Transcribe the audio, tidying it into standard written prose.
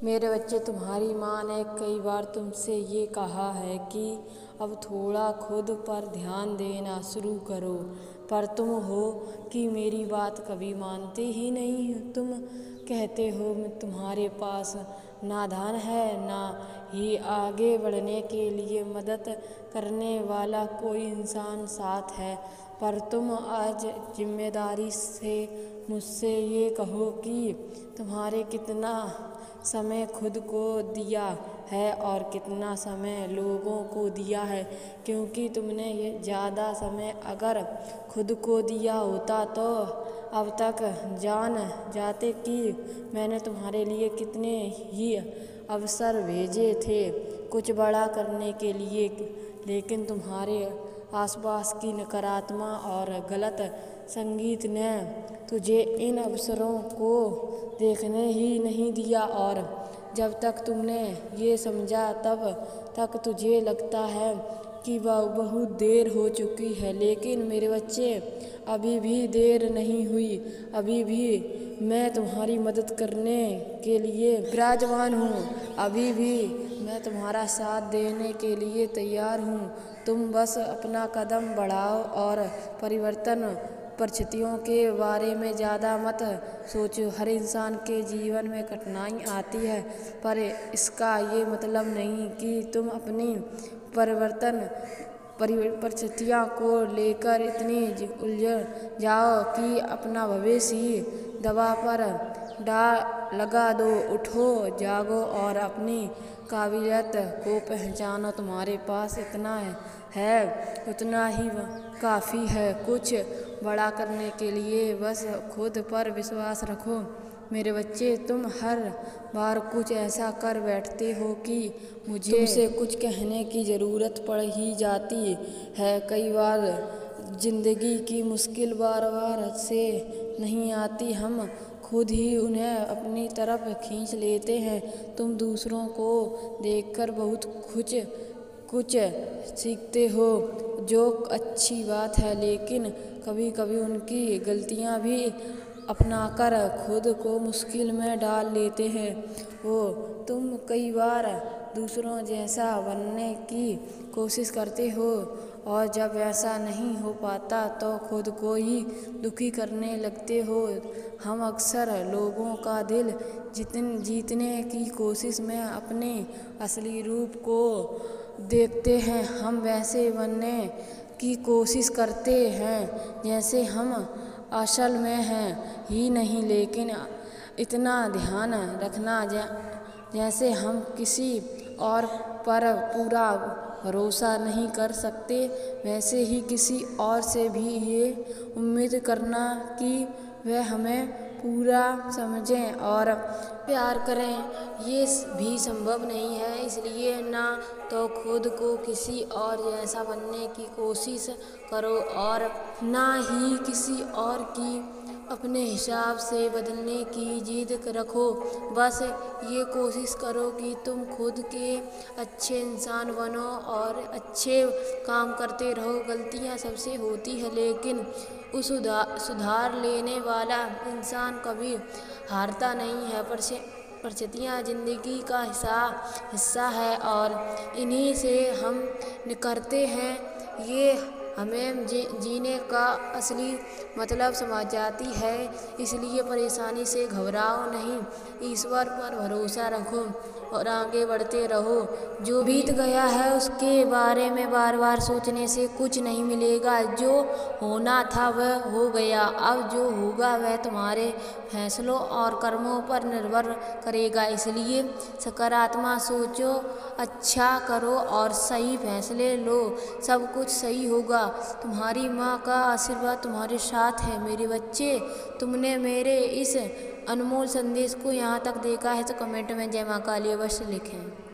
मेरे बच्चे, तुम्हारी माँ ने कई बार तुमसे ये कहा है कि अब थोड़ा खुद पर ध्यान देना शुरू करो, पर तुम हो कि मेरी बात कभी मानते ही नहीं। तुम कहते हो तुम्हारे पास ना धन है, ना ही आगे बढ़ने के लिए मदद करने वाला कोई इंसान साथ है, पर तुम आज जिम्मेदारी से मुझसे ये कहो कि तुम्हारे कितना समय खुद को दिया है और कितना समय लोगों को दिया है, क्योंकि तुमने ये ज़्यादा समय अगर खुद को दिया होता तो अब तक जान जाते कि मैंने तुम्हारे लिए कितने ही अवसर भेजे थे कुछ बड़ा करने के लिए, लेकिन तुम्हारे आसपास की नकारात्मक और गलत संगीत ने तुझे इन अवसरों को देखने ही नहीं दिया। और जब तक तुमने ये समझा तब तक तुझे लगता है कि बहुत देर हो चुकी है, लेकिन मेरे बच्चे अभी भी देर नहीं हुई। अभी भी मैं तुम्हारी मदद करने के लिए विराजमान हूँ, अभी भी मैं तुम्हारा साथ देने के लिए तैयार हूँ। तुम बस अपना कदम बढ़ाओ और परिवर्तन परिस्थितियों के बारे में ज़्यादा मत सोचो। हर इंसान के जीवन में कठिनाई आती है, पर इसका ये मतलब नहीं कि तुम अपनी परिस्थितियों को लेकर इतनी उलझ जाओ कि अपना भविष्य ही दवा पर लगा दो। उठो, जागो और अपनी काबिलियत को पहचानो। तुम्हारे पास इतना है उतना ही काफ़ी है कुछ बड़ा करने के लिए। बस खुद पर विश्वास रखो। मेरे बच्चे, तुम हर बार कुछ ऐसा कर बैठते हो कि मुझे तुमसे कुछ कहने की ज़रूरत पड़ ही जाती है। कई बार ज़िंदगी की मुश्किल बार बार से नहीं आती, हम खुद ही उन्हें अपनी तरफ खींच लेते हैं। तुम दूसरों को देखकर बहुत कुछ सीखते हो, जो अच्छी बात है, लेकिन कभी कभी उनकी गलतियां भी अपनाकर खुद को मुश्किल में डाल लेते हैं। तुम कई बार दूसरों जैसा बनने की कोशिश करते हो और जब ऐसा नहीं हो पाता तो खुद को ही दुखी करने लगते हो। हम अक्सर लोगों का दिल जीतने की कोशिश में अपने असली रूप को देखते हैं। हम वैसे बनने की कोशिश करते हैं जैसे हम असल में हैं ही नहीं, लेकिन इतना ध्यान रखना जैसे हम किसी और पर पूरा भरोसा नहीं कर सकते, वैसे ही किसी और से भी ये उम्मीद करना कि वह हमें पूरा समझें और प्यार करें, ये भी संभव नहीं है। इसलिए ना तो खुद को किसी और जैसा बनने की कोशिश करो और ना ही किसी और की अपने हिसाब से बदलने की जिद रखो। बस ये कोशिश करो कि तुम खुद के अच्छे इंसान बनो और अच्छे काम करते रहो। गलतियाँ सबसे होती है, लेकिन उस सुधार लेने वाला इंसान कभी हारता नहीं है। परिस्थितियाँ ज़िंदगी का हिस्सा है और इन्हीं से हम निकलते हैं। ये हमें जीने का असली मतलब समझ जाती है। इसलिए परेशानी से घबराओ नहीं, ईश्वर पर भरोसा रखो और आगे बढ़ते रहो। जो बीत गया है उसके बारे में बार बार सोचने से कुछ नहीं मिलेगा। जो होना था वह हो गया, अब जो होगा वह तुम्हारे फैसलों और कर्मों पर निर्भर करेगा। इसलिए सकारात्मक सोचो, अच्छा करो और सही फैसले लो, सब कुछ सही होगा। तुम्हारी माँ का आशीर्वाद तुम्हारे साथ है। मेरे बच्चे, तुमने मेरे इस अनमोल संदेश को यहाँ तक देखा है तो कमेंट में जय माँ काली अवश्य लिखें।